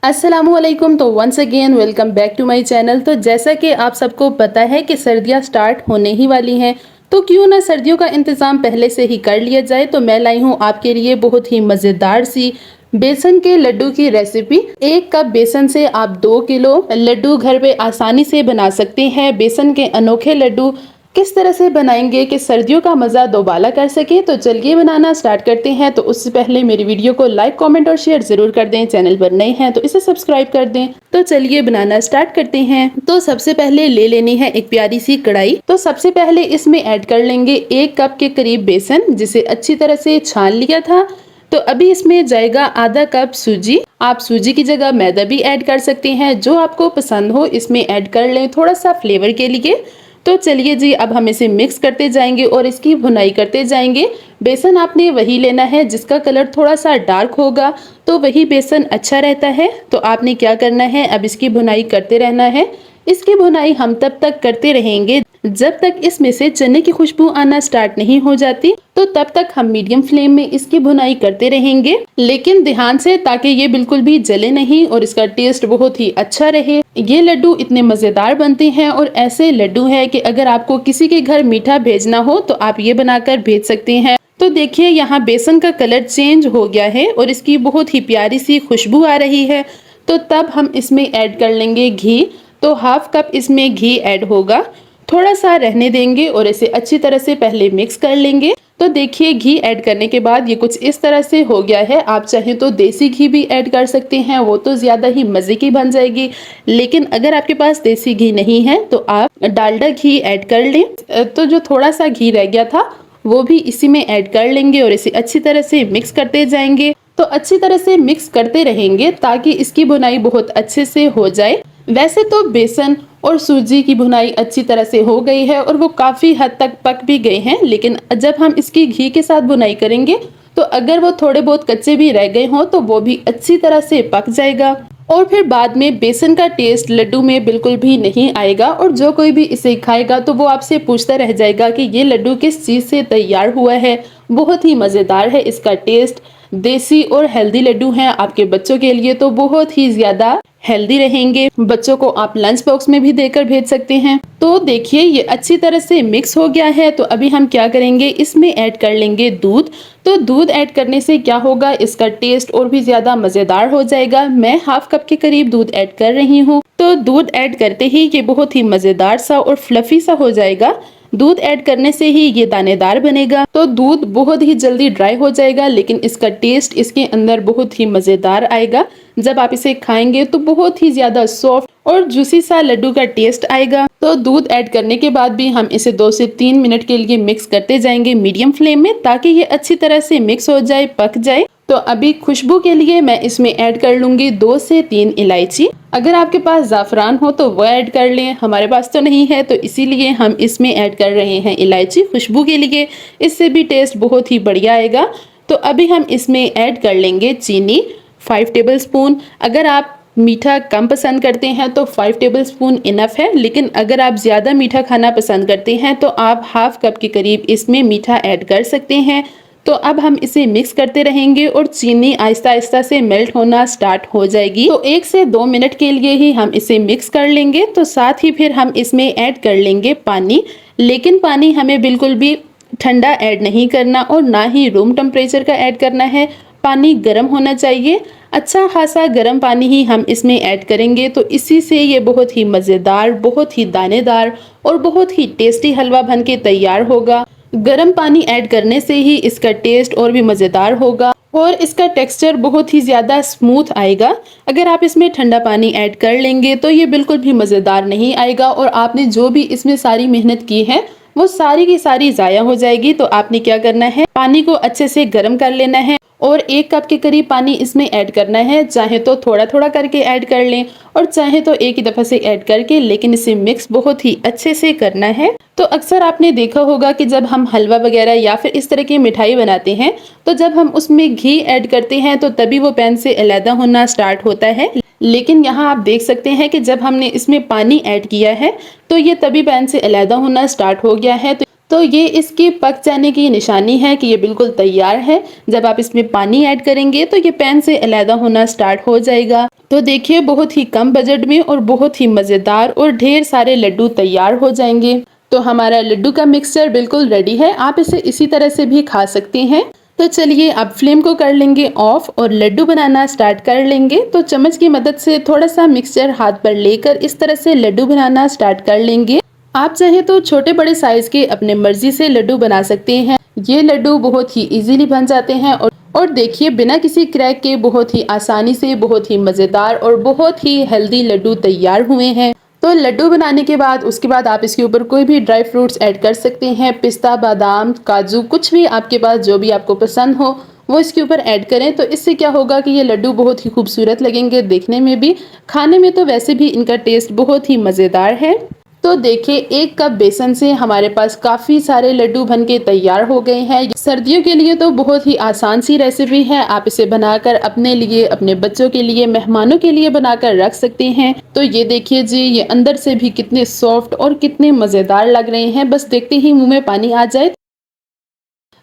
अस्सलामुअलैकुम। तो once again welcome back to my channel. तो जैसा कि आप सबको पता है कि सर्दियां स्टार्ट होने ही वाली हैं, तो क्यों ना सर्दियों का इंतज़ाम पहले से ही कर लिया जाए। तो मैं लाई हूँ आपके लिए बहुत ही मज़ेदार सी बेसन के लड्डू की रेसिपी। 1 कप बेसन से आप 2 किलो लड्डू घर पे आसानी से बना सकते हैं। बेसन के अनोखे लड्डू किस तरह से बनाएंगे कि सर्दियों का मज़ा दोबाला कर सके। तो चलिए बनाना स्टार्ट करते हैं। तो उससे पहले मेरी वीडियो को लाइक कमेंट और शेयर जरूर कर दें। चैनल पर नए हैं तो इसे सब्सक्राइब कर दें। तो चलिए बनाना स्टार्ट करते हैं। तो सबसे पहले ले लेनी है एक प्यारी सी कढ़ाई। तो सबसे पहले इसमें ऐड कर लेंगे 1 कप के करीब बेसन, जिसे अच्छी तरह से छान लिया था। तो अभी इसमें जाएगा आधा कप सूजी। आप सूजी की जगह मैदा भी ऐड कर सकते हैं, जो आपको पसंद हो इसमें ऐड कर लें थोड़ा सा फ्लेवर के लिए। तो चलिए जी, अब हम इसे मिक्स करते जाएंगे और इसकी भुनाई करते जाएंगे। बेसन आपने वही लेना है जिसका कलर थोड़ा सा डार्क होगा, तो वही बेसन अच्छा रहता है। तो आपने क्या करना है, अब इसकी भुनाई करते रहना है। इसकी भुनाई हम तब तक करते रहेंगे जब तक इसमें से चने की खुशबू आना स्टार्ट नहीं हो जाती। तो तब तक हम मीडियम फ्लेम में इसकी भुनाई करते रहेंगे, लेकिन ध्यान से, ताकि ये बिल्कुल भी जले नहीं और इसका टेस्ट बहुत ही अच्छा रहे। ये लड्डू इतने मजेदार बनते हैं और ऐसे लड्डू है कि अगर आपको किसी के घर मीठा भेजना हो तो आप ये बनाकर भेज सकते हैं। तो देखिए, यहाँ बेसन का कलर चेंज हो गया है और इसकी बहुत ही प्यारी सी खुशबू आ रही है। तो तब हम इसमें ऐड कर लेंगे घी। तो हाफ कप इसमें घी ऐड होगा। थोड़ा सा रहने देंगे और इसे अच्छी तरह से पहले मिक्स कर लेंगे। तो देखिए, घी ऐड करने के बाद ये कुछ इस तरह से हो गया है। आप चाहे तो देसी घी भी ऐड कर सकते हैं, वो तो ज्यादा ही मजे की बन जाएगी। लेकिन अगर आपके पास देसी घी नहीं है तो आप डालडा घी ऐड कर लें। तो जो थोड़ा सा घी रह गया था वो भी इसी में ऐड कर लेंगे और इसे अच्छी तरह से मिक्स करते जाएंगे। तो अच्छी तरह से मिक्स करते रहेंगे ताकि इसकी बुनाई बहुत अच्छे से हो जाए। वैसे तो बेसन और सूजी की भुनाई अच्छी तरह से हो गई है और वो काफी हद तक पक भी गए हैं, लेकिन जब हम इसकी घी के साथ भुनाई करेंगे तो अगर वो थोड़े बहुत कच्चे भी रह गए हों तो वो भी अच्छी तरह से पक जाएगा और फिर बाद में बेसन का टेस्ट लड्डू में बिल्कुल भी नहीं आएगा। और जो कोई भी इसे खाएगा तो वो आपसे पूछता रह जाएगा कि ये लड्डू किस चीज से तैयार हुआ है। बहुत ही मजेदार है इसका टेस्ट। देसी और हेल्दी लड्डू हैं, आपके बच्चों के लिए तो बहुत ही ज्यादा हेल्दी रहेंगे। बच्चों को आप लंच बॉक्स में भी देकर भेज सकते हैं। तो देखिए, ये अच्छी तरह से मिक्स हो गया है। तो अभी हम क्या करेंगे, इसमें ऐड कर लेंगे दूध। तो दूध ऐड करने से क्या होगा, इसका टेस्ट और भी ज्यादा मजेदार हो जाएगा। मैं हाफ कप के करीब दूध ऐड कर रही हूँ। तो दूध ऐड करते ही ये बहुत ही मजेदार सा और फ्लफी सा हो जाएगा। दूध ऐड करने से ही ये दानेदार बनेगा। तो दूध बहुत ही जल्दी ड्राई हो जाएगा, लेकिन इसका टेस्ट इसके अंदर बहुत ही मजेदार आएगा। जब आप इसे खाएंगे तो बहुत ही ज्यादा सॉफ्ट और जूसी सा लड्डू का टेस्ट आएगा। तो दूध ऐड करने के बाद भी हम इसे 2 से 3 मिनट के लिए मिक्स करते जाएंगे मीडियम फ्लेम में, ताकि ये अच्छी तरह से मिक्स हो जाए, पक जाए। तो अभी खुशबू के लिए मैं इसमें ऐड कर लूंगी 2 से 3 इलायची। अगर आपके पास जाफरान हो तो वो ऐड कर लें, हमारे पास तो नहीं है तो इसीलिए हम इसमें ऐड कर रहे हैं इलायची खुशबू के लिए। इससे भी टेस्ट बहुत ही बढ़िया आएगा। तो अभी हम इसमें ऐड कर लेंगे चीनी 5 टेबल स्पून। अगर आप मीठा कम पसंद करते हैं तो 5 टेबल स्पून इनफ है, लेकिन अगर आप ज़्यादा मीठा खाना पसंद करते हैं तो आप हाफ कप के करीब इसमें मीठा ऐड कर सकते हैं। तो अब हम इसे मिक्स करते रहेंगे और चीनी आहिस्ता आहिस्ता से मेल्ट होना स्टार्ट हो जाएगी। तो 1 से 2 मिनट के लिए ही हम इसे मिक्स कर लेंगे। तो साथ ही फिर हम इसमें ऐड कर लेंगे पानी, लेकिन पानी हमें बिल्कुल भी ठंडा ऐड नहीं करना और ना ही रूम टेम्परेचर का ऐड करना है। पानी गर्म होना चाहिए, अच्छा खासा गर्म पानी ही हम इसमें ऐड करेंगे। तो इसी से ये बहुत ही मज़ेदार, बहुत ही दानेदार और बहुत ही टेस्टी हलवा बन के तैयार होगा। गर्म पानी ऐड करने से ही इसका टेस्ट और भी मज़ेदार होगा और इसका टेक्सचर बहुत ही ज़्यादा स्मूथ आएगा। अगर आप इसमें ठंडा पानी ऐड कर लेंगे तो ये बिल्कुल भी मज़ेदार नहीं आएगा और आपने जो भी इसमें सारी मेहनत की है वो सारी की सारी ज़ाया हो जाएगी। तो आपने क्या करना है, पानी को अच्छे से गर्म कर लेना है और 1 कप के करीब पानी इसमें ऐड करना है। चाहे तो थोड़ा थोड़ा करके ऐड कर लें और चाहे तो एक ही दफ़ा से ऐड करके, लेकिन इसे मिक्स बहुत ही अच्छे से करना है। तो अक्सर आपने देखा होगा कि जब हम हलवा वगैरह या फिर इस तरह की मिठाई बनाते हैं तो जब हम उसमें घी ऐड करते हैं तो तभी वो पैन से अलग होना स्टार्ट होता है। लेकिन यहाँ आप देख सकते हैं कि जब हमने इसमें पानी ऐड किया है तो ये तभी पैन से अलग होना स्टार्ट हो गया है। तो ये इसके पक जाने की निशानी है कि ये बिल्कुल तैयार है। जब आप इसमें पानी ऐड करेंगे तो ये पैन से अलहदा होना स्टार्ट हो जाएगा। तो देखिए बहुत ही कम बजट में और बहुत ही मज़ेदार और ढेर सारे लड्डू तैयार हो जाएंगे। तो हमारा लड्डू का मिक्सचर बिल्कुल रेडी है। आप इसे इसी तरह से भी खा सकते हैं। तो चलिए अब फ्लेम को कर लेंगे ऑफ और लड्डू बनाना स्टार्ट कर लेंगे। तो चम्मच की मदद से थोड़ा सा मिक्सचर हाथ पर लेकर इस तरह से लड्डू बनाना स्टार्ट कर लेंगे। आप चाहे तो छोटे बड़े साइज के अपने मर्जी से लड्डू बना सकते हैं। ये लड्डू बहुत ही इजीली बन जाते हैं और देखिए बिना किसी क्रैक के बहुत ही आसानी से बहुत ही मज़ेदार और बहुत ही हेल्दी लड्डू तैयार हुए हैं। तो लड्डू बनाने के बाद उसके बाद आप इसके ऊपर कोई भी ड्राई फ्रूट्स ऐड कर सकते हैं। पिस्ता, बादाम, काजू, कुछ भी आपके पास जो भी आपको पसंद हो वो इसके ऊपर ऐड करें। तो इससे क्या होगा कि ये लड्डू बहुत ही खूबसूरत लगेंगे देखने में भी, खाने में तो वैसे भी इनका टेस्ट बहुत ही मज़ेदार है। तो देखिए 1 कप बेसन से हमारे पास काफ़ी सारे लड्डू बनके तैयार हो गए हैं। सर्दियों के लिए तो बहुत ही आसान सी रेसिपी है। आप इसे बनाकर अपने लिए, अपने बच्चों के लिए, मेहमानों के लिए बनाकर रख सकते हैं। तो ये देखिए जी, ये अंदर से भी कितने सॉफ्ट और कितने मज़ेदार लग रहे हैं, बस देखते ही मुंह में पानी आ जाए।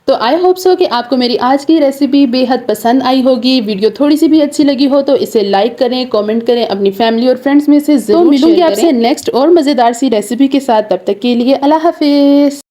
तो आई होप सो कि आपको मेरी आज की रेसिपी बेहद पसंद आई होगी। वीडियो थोड़ी सी भी अच्छी लगी हो तो इसे लाइक करें, कमेंट करें, अपनी फैमिली और फ्रेंड्स में से जरूर मिलूंगी आपसे नेक्स्ट और मज़ेदार सी रेसिपी के साथ। तब तक के लिए अल्लाह हाफिज।